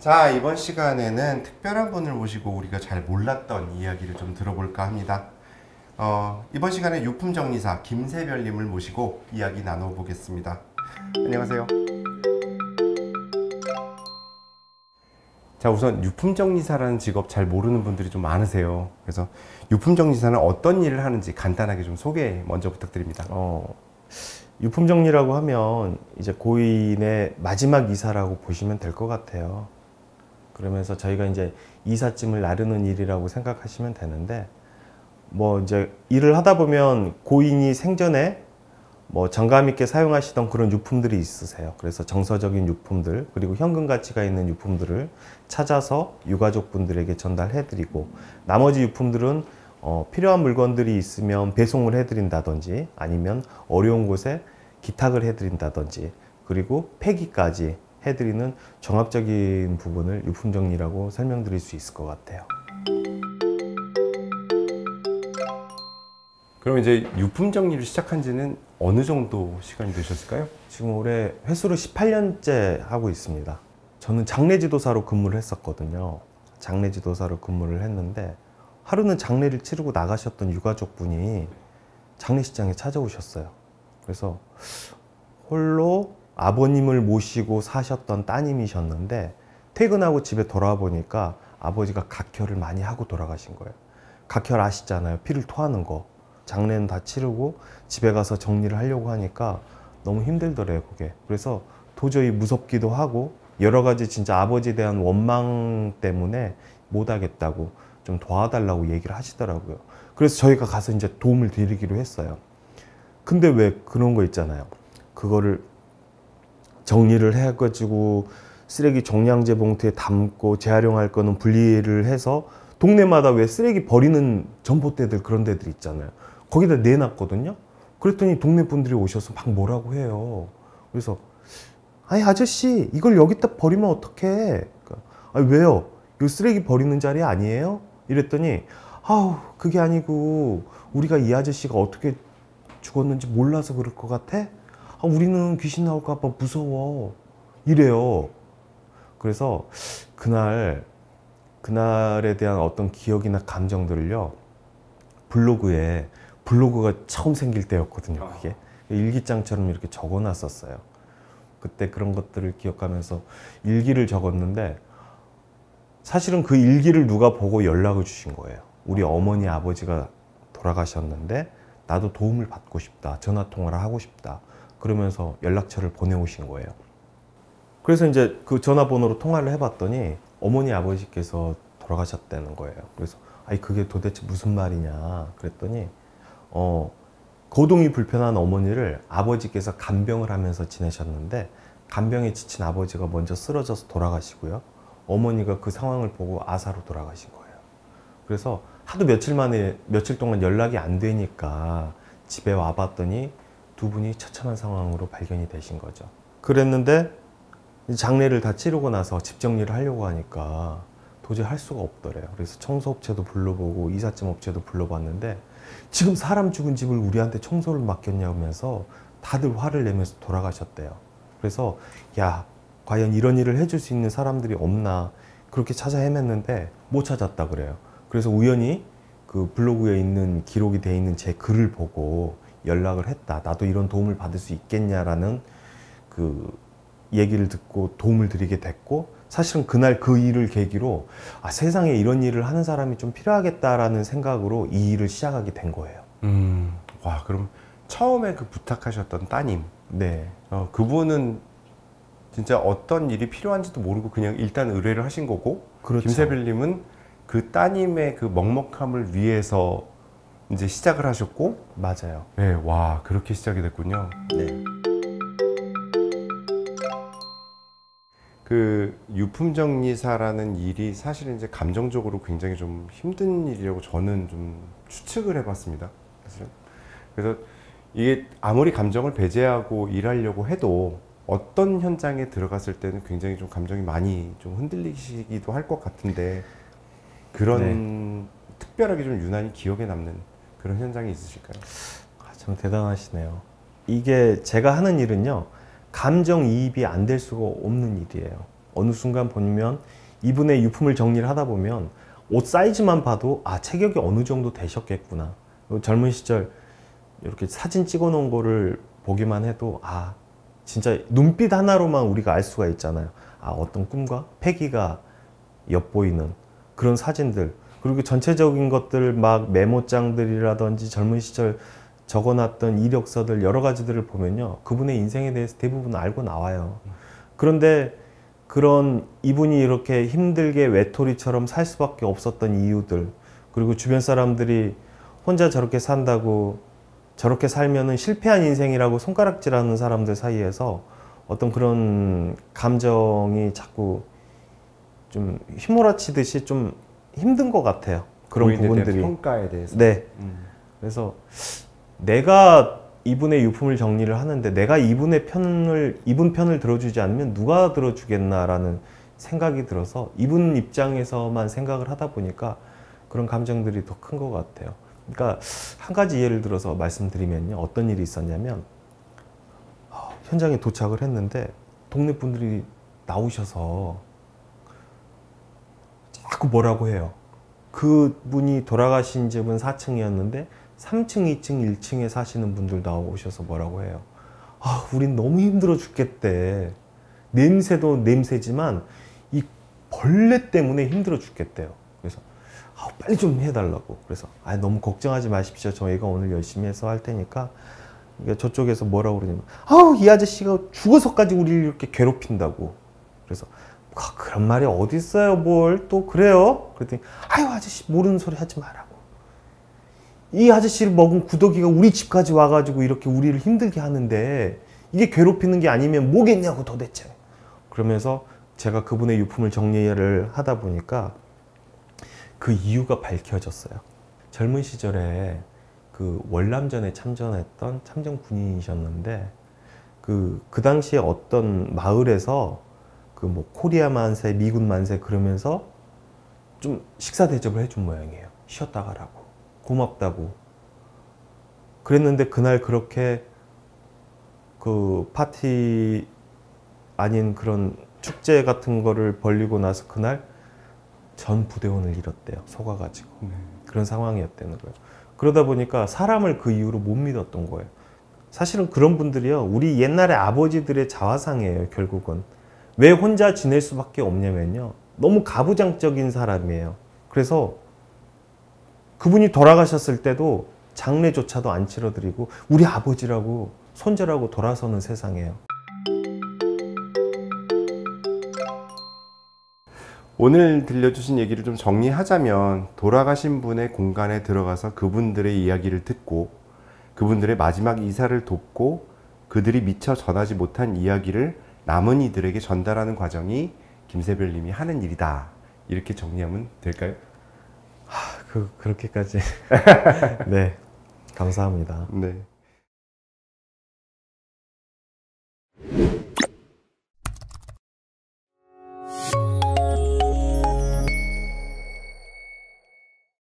자, 이번 시간에는 특별한 분을 모시고 우리가 잘 몰랐던 이야기를 좀 들어볼까 합니다. 이번 시간에 유품정리사 김세별님을 모시고 이야기 나눠보겠습니다. 안녕하세요. 자, 우선 유품정리사라는 직업 잘 모르는 분들이 좀 많으세요. 그래서 유품정리사는 어떤 일을 하는지 간단하게 좀 소개 먼저 부탁드립니다. 유품정리라고 하면 이제 고인의 마지막 이사라고 보시면 될 것 같아요. 그러면서 저희가 이제 이삿짐을 나르는 일이라고 생각하시면 되는데, 뭐 이제 일을 하다 보면 고인이 생전에 뭐 정감 있게 사용하시던 그런 유품들이 있으세요. 그래서 정서적인 유품들, 그리고 현금 가치가 있는 유품들을 찾아서 유가족분들에게 전달해드리고, 나머지 유품들은 필요한 물건들이 있으면 배송을 해드린다든지, 아니면 어려운 곳에 기탁을 해드린다든지, 그리고 폐기까지 해드리는 종합적인 부분을 유품정리라고 설명드릴 수 있을 것 같아요. 그럼 이제 유품정리를 시작한 지는 어느 정도 시간이 되셨을까요? 지금 올해 횟수로 18년째 하고 있습니다. 저는 장례지도사로 근무를 했었거든요. 장례지도사로 근무를 했는데, 하루는 장례를 치르고 나가셨던 유가족분이 장례식장에 찾아오셨어요. 그래서 홀로 아버님을 모시고 사셨던 따님이셨는데, 퇴근하고 집에 돌아와 보니까 아버지가 각혈을 많이 하고 돌아가신 거예요. 각혈 아시잖아요. 피를 토하는 거. 장례는 다 치르고 집에 가서 정리를 하려고 하니까 너무 힘들더래요, 그게. 그래서 도저히 무섭기도 하고, 여러 가지 진짜 아버지에 대한 원망 때문에 못 하겠다고 좀 도와달라고 얘기를 하시더라고요. 그래서 저희가 가서 이제 도움을 드리기로 했어요. 근데 왜 그런 거 있잖아요. 그거를 정리를 해가지고 쓰레기 종량제 봉투에 담고 재활용할 거는 분리를 해서 동네마다 왜 쓰레기 버리는 전봇대들, 그런 데들 있잖아요. 거기다 내놨거든요. 그랬더니 동네 분들이 오셔서 막 뭐라고 해요. 그래서 아니 아저씨, 이걸 여기다 버리면 어떡해. 아니 왜요? 이거 쓰레기 버리는 자리 아니에요? 이랬더니 아우 그게 아니고 우리가 이 아저씨가 어떻게 죽었는지 몰라서 그럴 것 같아? 우리는 귀신 나올까 봐 무서워. 이래요. 그래서 그날에 대한 어떤 기억이나 감정들을요, 블로그가 처음 생길 때였거든요. 그게 일기장처럼 이렇게 적어놨었어요. 그때 그런 것들을 기억하면서 일기를 적었는데, 사실은 그 일기를 누가 보고 연락을 주신 거예요. 우리 어머니 아버지가 돌아가셨는데 나도 도움을 받고 싶다, 전화통화를 하고 싶다, 그러면서 연락처를 보내오신 거예요. 그래서 이제 그 전화번호로 통화를 해봤더니 어머니 아버지께서 돌아가셨다는 거예요. 그래서 아니 그게 도대체 무슨 말이냐 그랬더니 거동이 불편한 어머니를 아버지께서 간병을 하면서 지내셨는데, 간병에 지친 아버지가 먼저 쓰러져서 돌아가시고요, 어머니가 그 상황을 보고 아사로 돌아가신 거예요. 그래서 하도 며칠 동안 연락이 안 되니까 집에 와봤더니 두 분이 처참한 상황으로 발견이 되신 거죠. 그랬는데 장례를 다 치르고 나서 집 정리를 하려고 하니까 도저히 할 수가 없더래요. 그래서 청소업체도 불러보고 이삿짐 업체도 불러봤는데, 지금 사람 죽은 집을 우리한테 청소를 맡겼냐면서 다들 화를 내면서 돌아가셨대요. 그래서 야, 과연 이런 일을 해줄 수 있는 사람들이 없나 그렇게 찾아 헤맸는데 못 찾았다 그래요. 그래서 우연히 그 블로그에 있는 기록이 돼 있는 제 글을 보고 연락을 했다. 나도 이런 도움을 받을 수 있겠냐라는 그 얘기를 듣고 도움을 드리게 됐고, 사실은 그날 그 일을 계기로 세상에 이런 일을 하는 사람이 좀 필요하겠다라는 생각으로 이 일을 시작하게 된 거예요. 와, 그럼 처음에 그 부탁하셨던 따님, 네. 그분은 진짜 어떤 일이 필요한지도 모르고 그냥 일단 의뢰를 하신 거고, 그렇죠. 김세별님은 그 따님의 그 먹먹함을 위해서 이제 시작을 하셨고. 맞아요. 네, 와, 그렇게 시작이 됐군요. 네. 그 유품정리사라는 일이 사실은 이제 감정적으로 굉장히 좀 힘든 일이라고 저는 좀 추측을 해봤습니다. 사실은. 그래서 이게 아무리 감정을 배제하고 일하려고 해도 어떤 현장에 들어갔을 때는 굉장히 좀 감정이 많이 좀 흔들리시기도 할 것 같은데, 그런 특별하게 좀 유난히 기억에 남는 그런 현장이 있으실까요? 참 대단하시네요. 이게 제가 하는 일은요, 감정이입이 안 될 수가 없는 일이에요. 어느 순간 보면 이분의 유품을 정리를 하다 보면 옷 사이즈만 봐도 아, 체격이 어느 정도 되셨겠구나. 젊은 시절 이렇게 사진 찍어 놓은 거를 보기만 해도 아, 진짜 눈빛 하나로만 우리가 알 수가 있잖아요. 아, 어떤 꿈과 패기가 엿보이는 그런 사진들, 그리고 전체적인 것들 막 메모장들이라든지 젊은 시절 적어놨던 이력서들 여러 가지들을 보면요, 그분의 인생에 대해서 대부분 알고 나와요. 그런데 그런 이분이 이렇게 힘들게 외톨이처럼 살 수밖에 없었던 이유들, 그리고 주변 사람들이 혼자 저렇게 산다고, 저렇게 살면은 실패한 인생이라고 손가락질하는 사람들 사이에서 어떤 그런 감정이 자꾸 좀 휘몰아치듯이 좀 힘든 것 같아요. 그런 부분들이. 평가에 대해서. 네. 그래서 내가 이분의 유품을 정리를 하는데 내가 이분 편을 들어주지 않으면 누가 들어주겠나라는 생각이 들어서 이분 입장에서만 생각을 하다 보니까 그런 감정들이 더 큰 것 같아요. 그러니까 한 가지 예를 들어서 말씀드리면요, 어떤 일이 있었냐면 현장에 도착을 했는데 동네 분들이 나오셔서 자꾸 뭐라고 해요. 그분이 돌아가신 집은 4층이었는데 3층, 2층, 1층에 사시는 분들 나오셔서 뭐라고 해요. 아, 우린 너무 힘들어 죽겠대. 냄새도 냄새지만 이 벌레 때문에 힘들어 죽겠대요. 그래서 아, 빨리 좀 해달라고. 그래서 아, 너무 걱정하지 마십시오. 저희가 오늘 열심히 해서 할 테니까. 그러니까 저쪽에서 뭐라고 그러냐면 아우, 이 아저씨가 죽어서까지 우리를 이렇게 괴롭힌다고. 그래서 아, 그런 말이 어디 있어요. 뭘 또 그래요? 그랬더니 아유, 아저씨 모르는 소리 하지 말라고. 이 아저씨를 먹은 구더기가 우리 집까지 와가지고 이렇게 우리를 힘들게 하는데 이게 괴롭히는 게 아니면 뭐겠냐고 도대체. 그러면서 제가 그분의 유품을 정리를 하다 보니까 그 이유가 밝혀졌어요. 젊은 시절에 그 월남전에 참전했던 참전 군인이셨는데 그 당시에 어떤 마을에서 그 뭐 코리아 만세, 미군 만세 그러면서 좀 식사 대접을 해준 모양이에요. 쉬었다 가라고, 고맙다고. 그랬는데 그날 그렇게 그 파티 아닌 그런 축제 같은 거를 벌리고 나서 그날 전 부대원을 잃었대요. 속아가지고. 그런 상황이었다는 거예요. 그러다 보니까 사람을 그 이후로 못 믿었던 거예요. 사실은 그런 분들이요, 우리 옛날에 아버지들의 자화상이에요. 결국은 왜 혼자 지낼 수밖에 없냐면요, 너무 가부장적인 사람이에요. 그래서 그분이 돌아가셨을 때도 장례조차도 안 치러드리고 우리 아버지라고 손절하고 돌아서는 세상이에요. 오늘 들려주신 얘기를 좀 정리하자면, 돌아가신 분의 공간에 들어가서 그분들의 이야기를 듣고 그분들의 마지막 이사를 돕고 그들이 미처 전하지 못한 이야기를 남은 이들에게 전달하는 과정이 김세별 님이 하는 일이다. 이렇게 정리하면 될까요? 그렇게까지. 네, 감사합니다. 네.